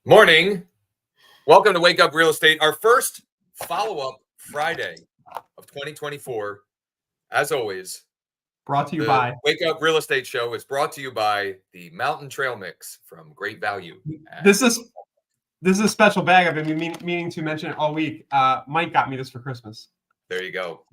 Morning. Welcome to Wake Up Real Estate, our first follow-up Friday of 2024. As always, brought to you the by Wake Up Real Estate Show is brought to you by the Mountain Trail Mix from Great Value. This is a special bag. I've been meaning to mention it all week. Mike got me this for Christmas. There you go.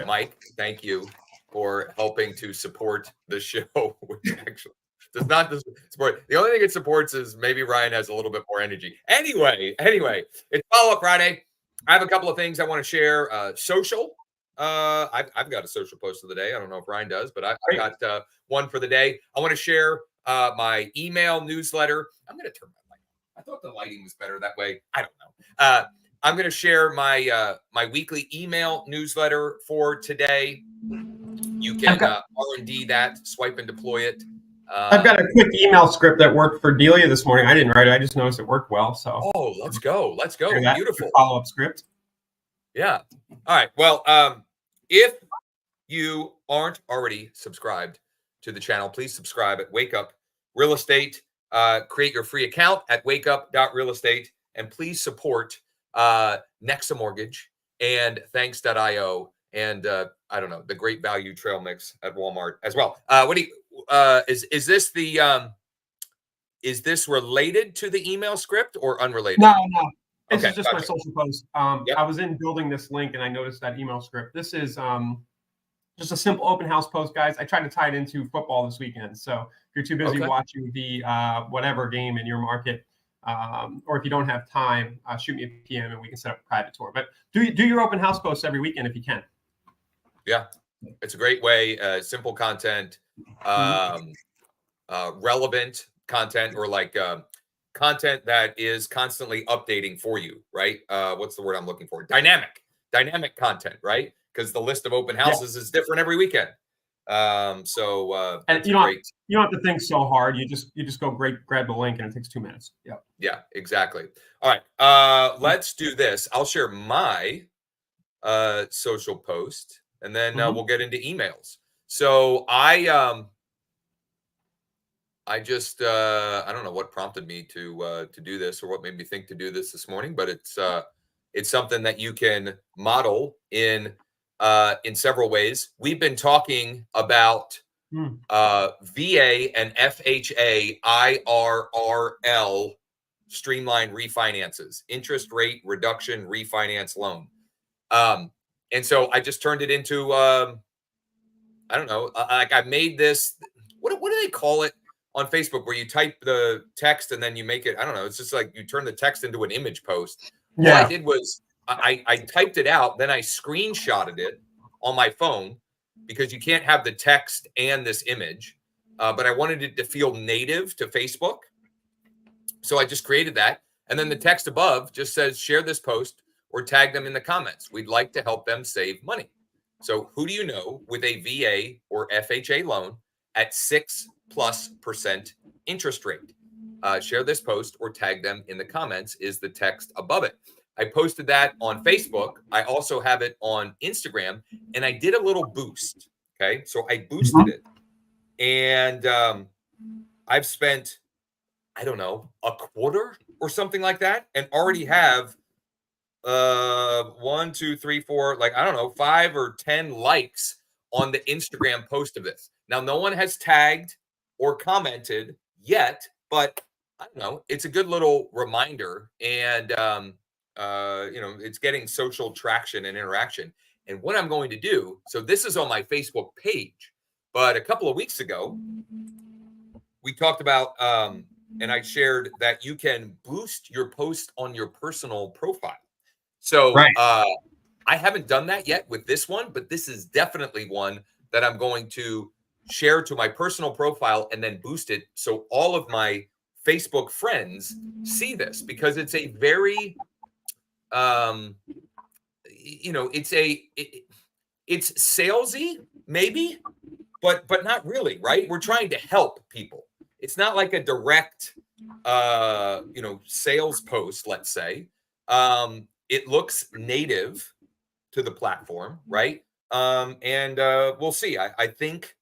Mike, thank you for helping to support the show, which actually does not support. The only thing it supports is maybe Ryan has a little bit more energy. Anyway, it's follow-up Friday. I have a couple of things I want to share. Social. I've got a social post of the day. I don't know if Ryan does, but I've got one for the day. I want to share my email newsletter. I'm going to turn my light on. I thought the lighting was better that way. I don't know. I'm going to share my my weekly email newsletter for today. You can R&D that, swipe and deploy it. I've got a quick email script that worked for Delia this morning. I didn't write it. I just noticed it worked well. So let's go. Beautiful follow-up script. Yeah. All right. Well, if you aren't already subscribed to the channel, please subscribe at Wake Up Real Estate. Create your free account at wakeup.realestate, and please support NEXA Mortgage and Thanks.io and I don't know, the Great Value Trail Mix at Walmart as well. Is this the is this related to the email script or unrelated? No. This is just my social post. Yep. I was in building this link and I noticed that email script. This is just a simple open house post, guys. I tried to tie it into football this weekend. So if you're too busy watching the whatever game in your market, or if you don't have time, shoot me a PM and we can set up a private tour. But do your open house posts every weekend if you can. Yeah, it's a great way. Simple content, relevant content, or like content that is constantly updating for you, right? What's the word I'm looking for? Dynamic content, right? Because the list of open houses is different every weekend. And you don't have to think so hard. You just go grab the link and it takes 2 minutes. Yeah, exactly. All right, let's do this. I'll share my social post, and then we'll get into emails. So I just I don't know what prompted me to do this, or what made me think to do this morning, but it's something that you can model in several ways. We've been talking about VA and FHA IRRL streamlined refinances, interest rate reduction refinance loan. And so I just turned it into I don't know, like I made this, what do they call it on Facebook, where you type the text and then you make it, I don't know, it's just like you turn the text into an image post. All I did was I typed it out, then I screenshotted it on my phone, because you can't have the text and this image, but I wanted it to feel native to Facebook. So I just created that. And then the text above just says, share this post or tag them in the comments. We'd like to help them save money. So who do you know with a VA or FHA loan at 6+% interest rate? Share this post or tag them in the comments is the text above it. I posted that on Facebook. I also have it on Instagram, and I did a little boost. Okay. So I boosted it, and I've spent, I don't know, a quarter or something like that, and already have 1, 2, 3, 4, like, I don't know, 5 or 10 likes on the Instagram post of this. Now, no one has tagged or commented yet, but I don't know, it's a good little reminder, and it's getting social traction and interaction. And what I'm going to do, so this is on my Facebook page, but a couple of weeks ago, we talked about, and I shared that you can boost your post on your personal profile. So I haven't done that yet with this one, but this is definitely one that I'm going to share to my personal profile and then boost it so all of my Facebook friends see this, because it's a very it's salesy maybe, but not really, right? We're trying to help people. It's not like a direct sales post, let's say. It looks native to the platform, right? And we'll see. I think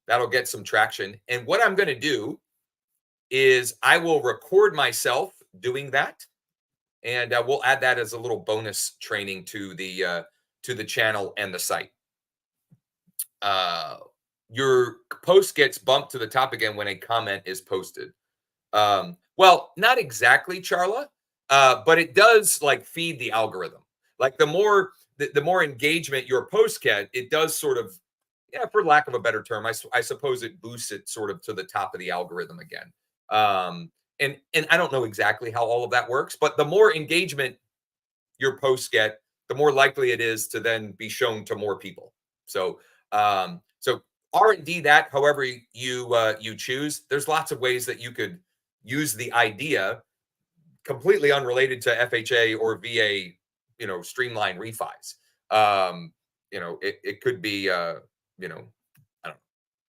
that'll get some traction. And what I'm going to do is I will record myself doing that, and we'll add that as a little bonus training to the channel and the site. Your post gets bumped to the top again when a comment is posted. Well, not exactly, Charla, but it does like feed the algorithm. Like the more engagement your posts get, it does sort of, yeah, for lack of a better term, I suppose it boosts it sort of to the top of the algorithm again. And I don't know exactly how all of that works, but the more engagement your posts get, the more likely it is to then be shown to more people. So so R&D that however you choose. There's lots of ways that you could use the idea completely unrelated to FHA or VA, streamline refis. It could be, I don't know,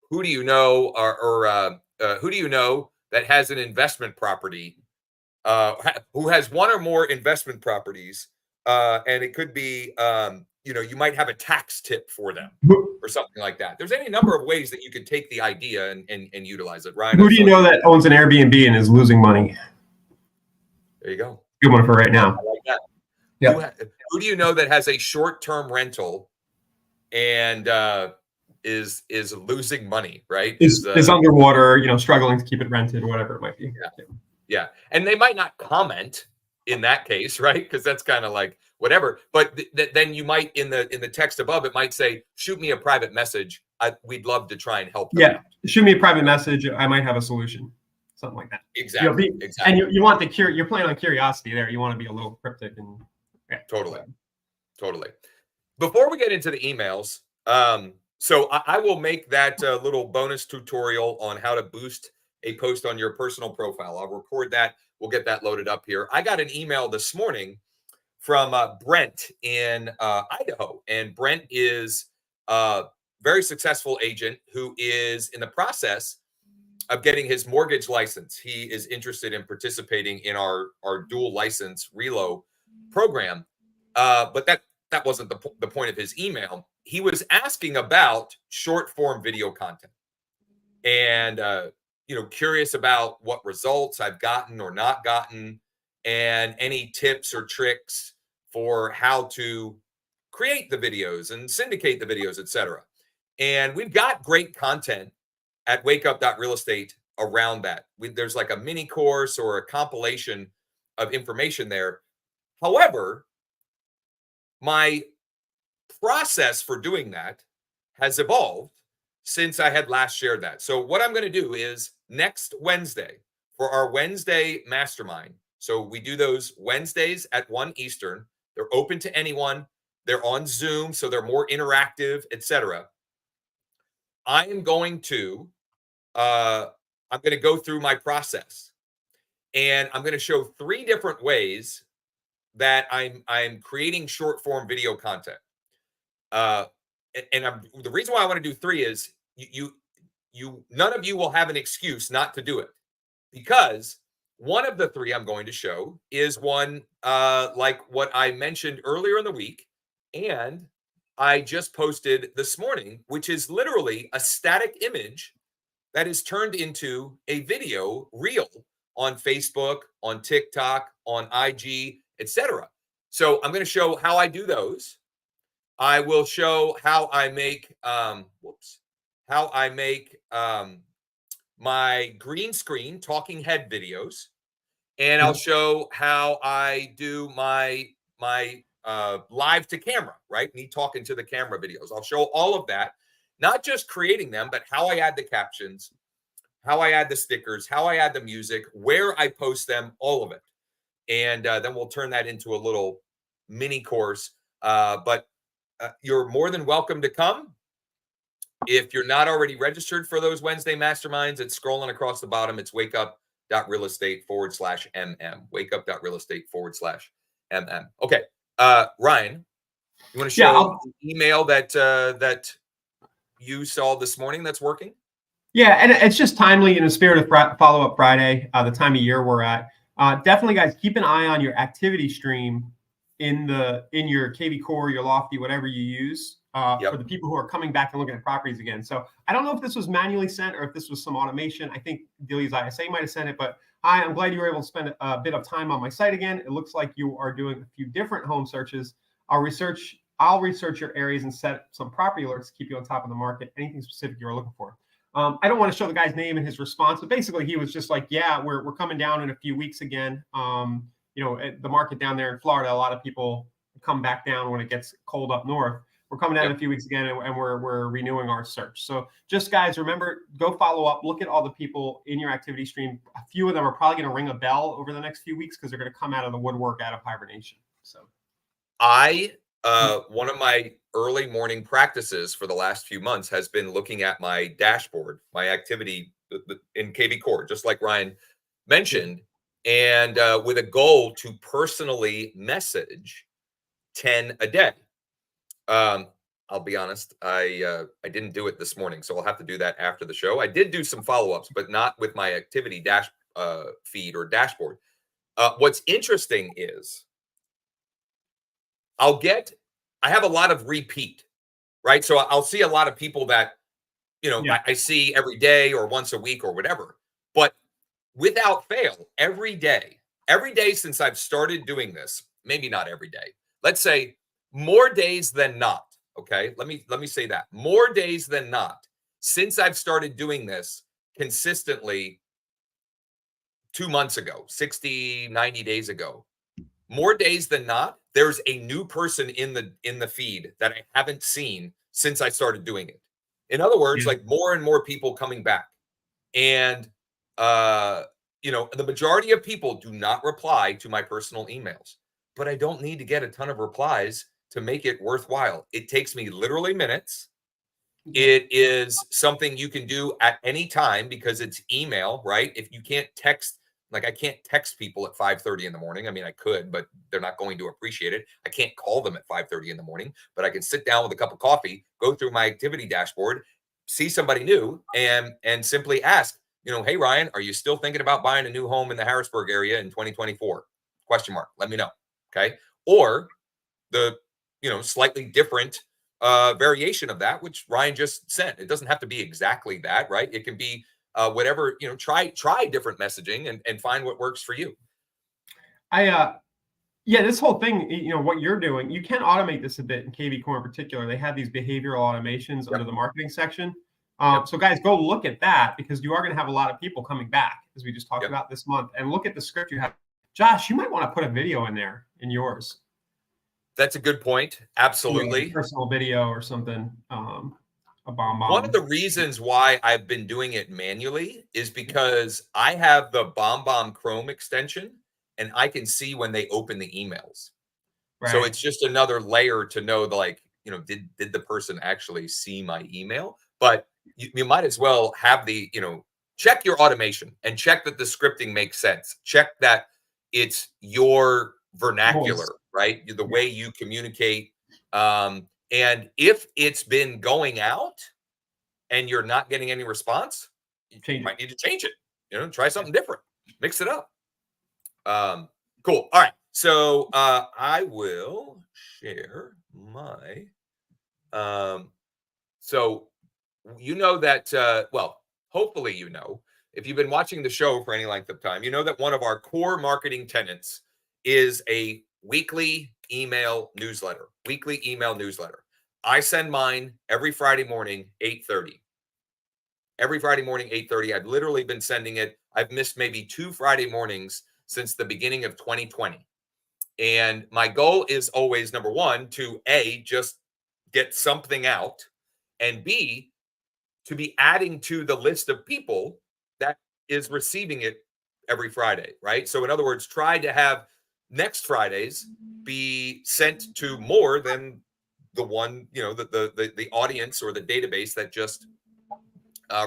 who do you know, or who do you know that has an investment property, who has one or more investment properties, and it could be, you might have a tax tip for them or something like that. There's any number of ways that you could take the idea and utilize it. Ryan, who do you know that owns an Airbnb and is losing money? There you go. Good one for right now. I like that. Yeah. Who do you know that has a short-term rental and is losing money, right? Is underwater, struggling to keep it rented, whatever it might be. Yeah. And they might not comment in that case, right? Because that's kind of like whatever. But then you might, in the text above, it might say, shoot me a private message. We'd love to try and help them out. Shoot me a private message. I might have a solution. Something like that. Exactly. And you want you're playing on curiosity there. You want to be a little cryptic and Totally. Before we get into the emails, so I will make that little bonus tutorial on how to boost a post on your personal profile. I'll record that. We'll get that loaded up here. I got an email this morning from Brent in Idaho, and Brent is a very successful agent who is in the process of getting his mortgage license. He is interested in participating in our dual license relo program, but that wasn't the point of his email. He was asking about short form video content, and curious about what results I've gotten or not gotten, and any tips or tricks for how to create the videos and syndicate the videos, etc. And we've got great content at wakeup.realestate around that. There's like a mini course or a compilation of information there. However, my process for doing that has evolved since I had last shared that. So what I'm going to do is next Wednesday for our Wednesday mastermind. So we do those Wednesdays at 1 Eastern. They're open to anyone. They're on Zoom, so they're more interactive, etc. I am going to go through my process, and I'm going to show 3 different ways that I'm creating short form video content. The reason why I want to do 3 is none of you will have an excuse not to do it, because one of the 3 I'm going to show is one like what I mentioned earlier in the week, and I just posted this morning, which is literally a static image that is turned into a video reel on Facebook, on TikTok, on IG, etc. So I'm going to show how I do those. I will show how I make my green screen talking head videos, and I'll show how I do my live to camera, right? Me talking to the camera videos. I'll show all of that, not just creating them, but how I add the captions, how I add the stickers, how I add the music, where I post them, all of it. And then we'll turn that into a little mini course. But you're more than welcome to come. If you're not already registered for those Wednesday masterminds, it's scrolling across the bottom. It's wakeup.realestate/MM. Wakeup.realestate/MM. Okay. Ryan, you want to show the email that you saw this morning that's working? Yeah, and it's just timely in the spirit of Follow-Up Friday, the time of year we're at. Definitely, guys, keep an eye on your activity stream in your KV Core, your Lofty, whatever you use. for the people who are coming back and looking at properties again. So I don't know if this was manually sent or if this was some automation. I think Delia's ISA might have sent it, but hi, I'm glad you were able to spend a bit of time on my site again. It looks like you are doing a few different home searches. I'll research your areas and set some property alerts to keep you on top of the market. Anything specific you're looking for. I don't want to show the guy's name and his response, but basically he was just like, yeah, we're coming down in a few weeks again. The market down there in Florida, a lot of people come back down when it gets cold up north. We're coming down in a few weeks again, and we're renewing our search. So just guys, remember, go follow up, look at all the people in your activity stream. A few of them are probably going to ring a bell over the next few weeks because they're going to come out of the woodwork, out of hibernation. So one of my early morning practices for the last few months has been looking at my dashboard, my activity in KV Core, just like Ryan mentioned, and with a goal to personally message 10 a day. I'll be honest, I didn't do it this morning, so I'll have to do that after the show. I did do some follow-ups, but not with my activity feed or dashboard. What's interesting is I have a lot of repeat, right? So I'll see a lot of people that, I see every day or once a week or whatever. But without fail, every day since I've started doing this, maybe not every day, let's say more days than not. Okay. Let me say that more days than not, since I've started doing this consistently 2 months ago, 60, 90 days ago, more days than not, there's a new person in the feed that I haven't seen since I started doing it. In other words, like more and more people coming back. And, the majority of people do not reply to my personal emails, but I don't need to get a ton of replies to make it worthwhile. It takes me literally minutes. It is something you can do at any time because it's email, right? If you can't text, like I can't text people at 5:30 in the morning. I mean, I could, but they're not going to appreciate it. I can't call them at 5:30 in the morning, but I can sit down with a cup of coffee, go through my activity dashboard, see somebody new, and simply ask, hey, Ryan, are you still thinking about buying a new home in the Harrisburg area in 2024? Question mark. Let me know. Okay. Or the, slightly different variation of that, which Ryan just sent. It doesn't have to be exactly that, right? It can be whatever, try different messaging and find what works for you. This whole thing, what you're doing, you can automate this a bit in KV Core in particular. They have these behavioral automations under the marketing section. So guys, go look at that because you are going to have a lot of people coming back, as we just talked about this month, and look at the script you have. Josh, you might want to put a video in there in yours. That's a good point. Absolutely. Personal video or something. A bomb. One of the reasons why I've been doing it manually is because I have the bomb Chrome extension and I can see when they open the emails. Right. So it's just another layer to know, did the person actually see my email? But you might as well have check your automation and check that the scripting makes sense. Check that it's your vernacular, right? The way you communicate. And if it's been going out and you're not getting any response, you might need to change it. Try something different. Mix it up. Cool. All right. So I will share my. So that, hopefully if you've been watching the show for any length of time, that one of our core marketing tenets is a weekly email newsletter. I send mine every Friday morning, 8:30. Every Friday morning, 8:30. I've literally been sending it. I've missed maybe 2 Friday mornings since the beginning of 2020. And my goal is always, number one, to A, just get something out, and B, to be adding to the list of people that is receiving it every Friday, right? So in other words, try to have next Fridays be sent to more than the one, the audience or the database that just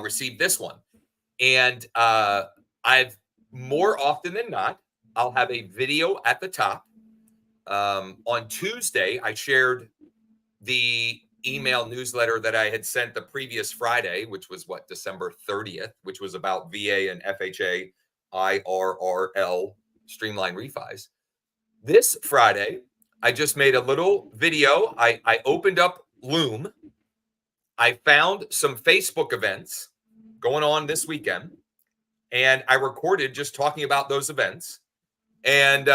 received this one. And I've more often than not, I'll have a video at the top. On Tuesday, I shared the email newsletter that I had sent the previous Friday, which was December 30th, which was about VA and FHA IRRL streamline refis. This Friday, I just made a little video. I opened up Loom. I found some Facebook events going on this weekend, and I recorded just talking about those events. And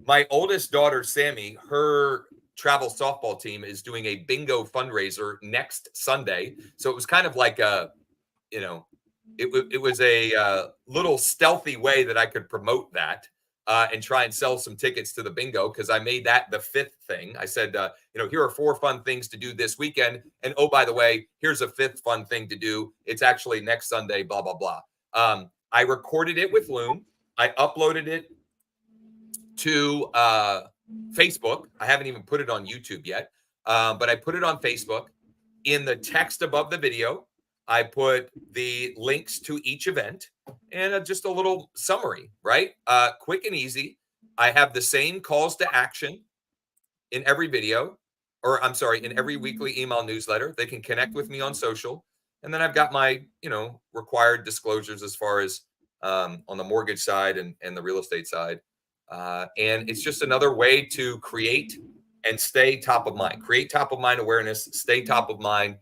my oldest daughter, Sammy, her travel softball team is doing a bingo fundraiser next Sunday. So it was kind of like a, it was a little stealthy way that I could promote that and try and sell some tickets to the bingo, because I made that the fifth thing. I said, here are 4 fun things to do this weekend. And oh, by the way, here's a 5th fun thing to do. It's actually next Sunday, blah, blah, blah. I recorded it with Loom. I uploaded it to Facebook. I haven't even put it on YouTube yet, but I put it on Facebook. In the text above the video, I put the links to each event and just a little summary, right? Quick and easy. I have the same calls to action in every video, or I'm sorry, in every weekly email newsletter. They can connect with me on social. And then I've got my, required disclosures as far as on the mortgage side and the real estate side. And it's just another way to create and stay top of mind, create top of mind awareness, stay top of mind.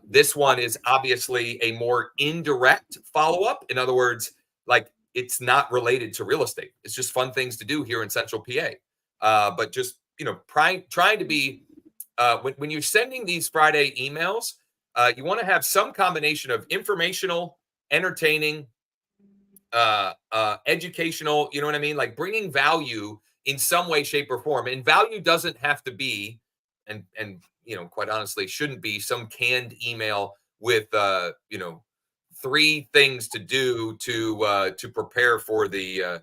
This one is obviously a more indirect follow-up. In other words, like, it's not related to real estate. It's just fun things to do here in Central PA. But just, trying to be, when you're sending these Friday emails, you want to have some combination of informational, entertaining, educational, you know what I mean? Like bringing value in some way, shape, or form. And value doesn't have to be, and quite honestly, shouldn't be some canned email with 3 things to do to prepare for the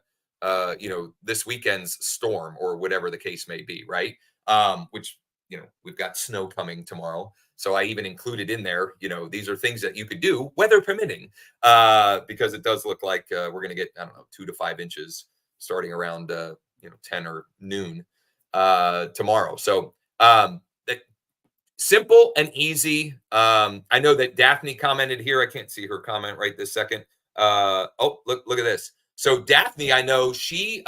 this weekend's storm or whatever the case may be, right? Which we've got snow coming tomorrow. So I even included in there, these are things that you could do, weather permitting, because it does look like we're going to get, 2 to 5 inches starting around, 10 or noon tomorrow. So simple and easy. I know that Daphne commented here. I can't see her comment right this second. Oh, look at this. So Daphne, I know she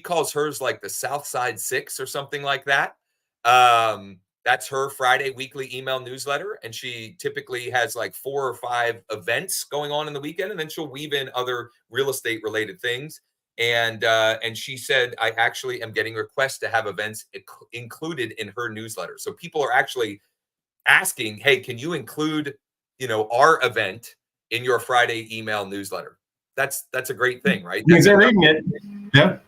calls hers like the South Side 6 or something like that. That's her Friday weekly email newsletter. And she typically has like 4 or 5 events going on in the weekend. And then she'll weave in other real estate related things. And she said, I actually am getting requests to have events included in her newsletter. So people are actually asking, hey, can you include, our event in your Friday email newsletter? That's a great thing, right? That's reading it. Yeah.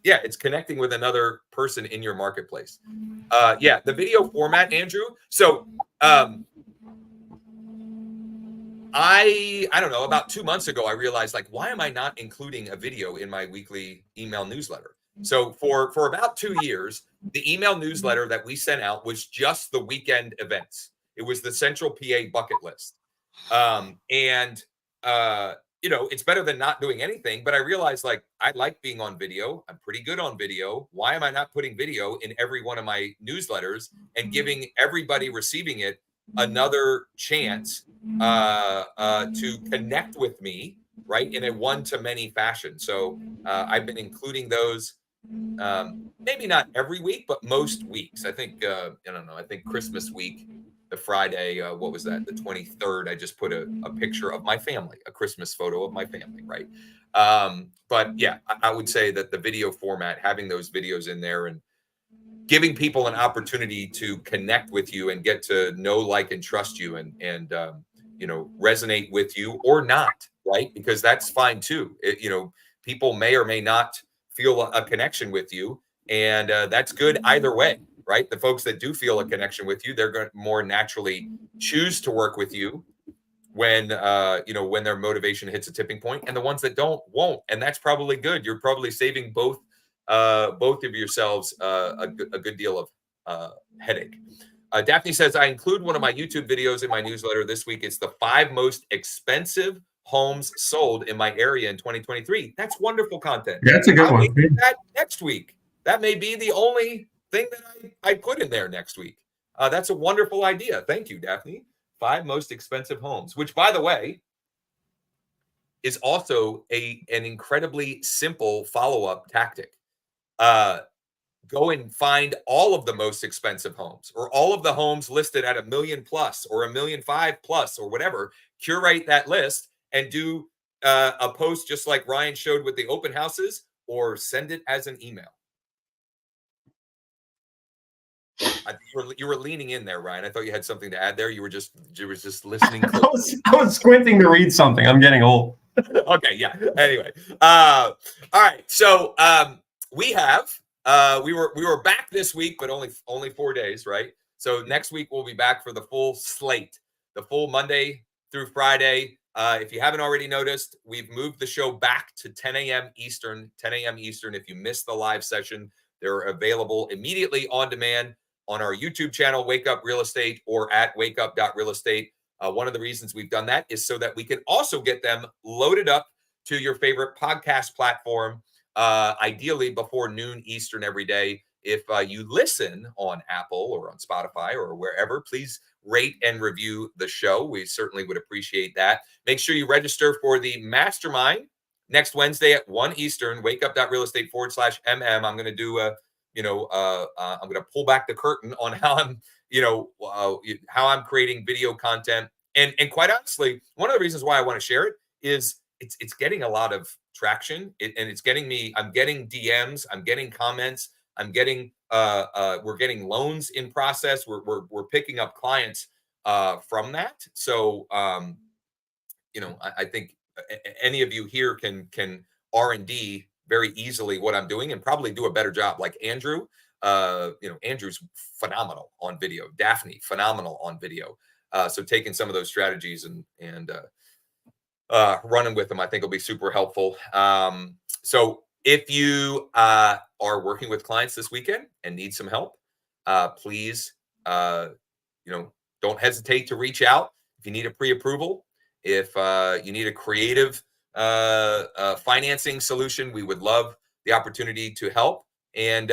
Yeah, it's connecting with another person in your marketplace. Yeah, the video format, Andrew. So I don't know, about 2 months ago, I realized, like, why am I not including a video in my weekly email newsletter? So for about 2 years, the email newsletter that we sent out was just the weekend events. It was the Central PA bucket list. It's better than not doing anything, but I realized, like, I like being on video. I'm pretty good on video. Why am I not putting video in every one of my newsletters and giving everybody receiving it another chance to connect with me, right, in a one-to-many fashion? So I've been including those, maybe not every week, but most weeks. I think, I don't know, I think Christmas week, the Friday, what was that? The 23rd, I just put a picture of my family, a Christmas photo of my family, right? But yeah, I would say that the video format, having those videos in there and giving people an opportunity to connect with you and get to know, like, and trust you and resonate with you or not, right? Because that's fine too. People may or may not feel a connection with you, and that's good either way, right? The folks that do feel a connection with you, they're going to more naturally choose to work with you when when their motivation hits a tipping point, and the ones that don't won't. And that's probably good. You're probably saving both of yourselves a good deal of headache. Daphne says, I include one of my YouTube videos in my newsletter this week. It's the 5 most expensive homes sold in my area in 2023. That's wonderful content. That's a good one. That next week. That may be the only thing that I put in there next week. That's a wonderful idea. Thank you, Daphne. 5 most expensive homes, which, by the way, is also an incredibly simple follow-up tactic. go and find all of the most expensive homes or all of the homes listed at $1 million plus or $1.5 million plus or whatever. Curate that list and do a post just like Ryan showed with the open houses, or send it as an email. You were leaning in there, Ryan. I thought you had something to add there. You were just listening. I was squinting to read something. I'm getting old. Okay, yeah. Anyway, all right. So we were back this week, but only 4 days, right? So next week we'll be back for the full slate, the full Monday through Friday. If you haven't already noticed, we've moved the show back to 10 a.m. Eastern. 10 a.m. Eastern. If you missed the live session, they're available immediately on demand on our YouTube channel, Wake Up Real Estate, or at wakeup.realestate. One of the reasons we've done that is so that we can also get them loaded up to your favorite podcast platform, ideally before noon Eastern every day. If you listen on Apple or on Spotify or wherever, please rate and review the show. We certainly would appreciate that. Make sure you register for the mastermind next Wednesday at 1 Eastern, wakeup.realestate/MM. I'm going to do I'm going to pull back the curtain on how I'm, how I'm creating video content. And quite honestly, one of the reasons why I want to share it is it's getting a lot of traction, and it's getting me. I'm getting DMs, I'm getting comments, I'm getting we're getting loans in process. We're picking up clients from that. So I think any of you here can R&D very easily what I'm doing and probably do a better job. Like Andrew, Andrew's phenomenal on video. Daphne, phenomenal on video. So taking some of those strategies and running with them, I think will be super helpful. So if you are working with clients this weekend and need some help, please, don't hesitate to reach out. If you need a pre-approval, if you need a creative financing solution, we would love the opportunity to help. And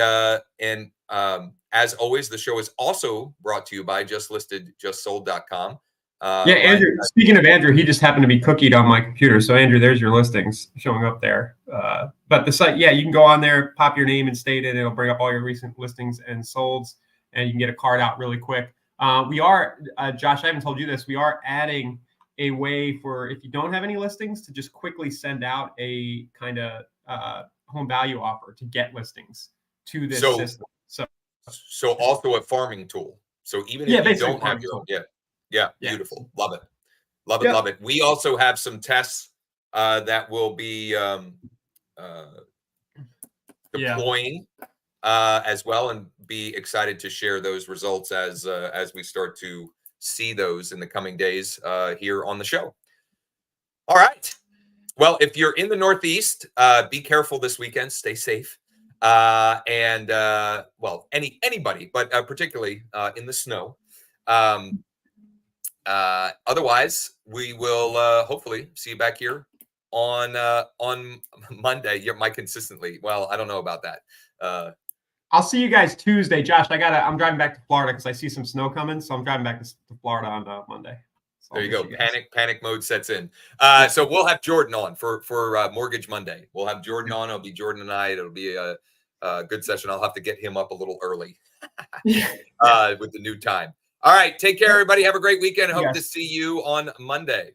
as always, the show is also brought to you by justsold.com. Yeah, Andrew, speaking of Andrew, he just happened to be cookied on my computer. So Andrew, there's your listings showing up there. But the site, yeah, you can go on there, pop your name and state it. It'll bring up all your recent listings and solds, and you can get a card out really quick. We are, Josh, I haven't told you this, we are adding a way for, if you don't have any listings, to just quickly send out a kind of home value offer to get listings to this system. So also a farming tool. So even if you don't have your own, beautiful. Love it. Love it. We also have some tests that will be deploying as well, and be excited to share those results as we start to see those in the coming days here on the show. All right. Well, if you're in the Northeast, be careful this weekend. Stay safe. Anybody, but particularly in the snow. Otherwise, we will hopefully see you back here on Monday. Yeah, consistently. Well, I don't know about that. I'll see you guys Tuesday, Josh. I'm driving back to Florida because I see some snow coming, so I'm driving back to Florida on Monday. So there you go. Panic mode sets in. So we'll have Jordan on for Mortgage Monday. We'll have Jordan on. It'll be Jordan and I. It'll be a good session. I'll have to get him up a little early with the new time. All right. Take care, everybody. Have a great weekend. Hope to see you on Monday.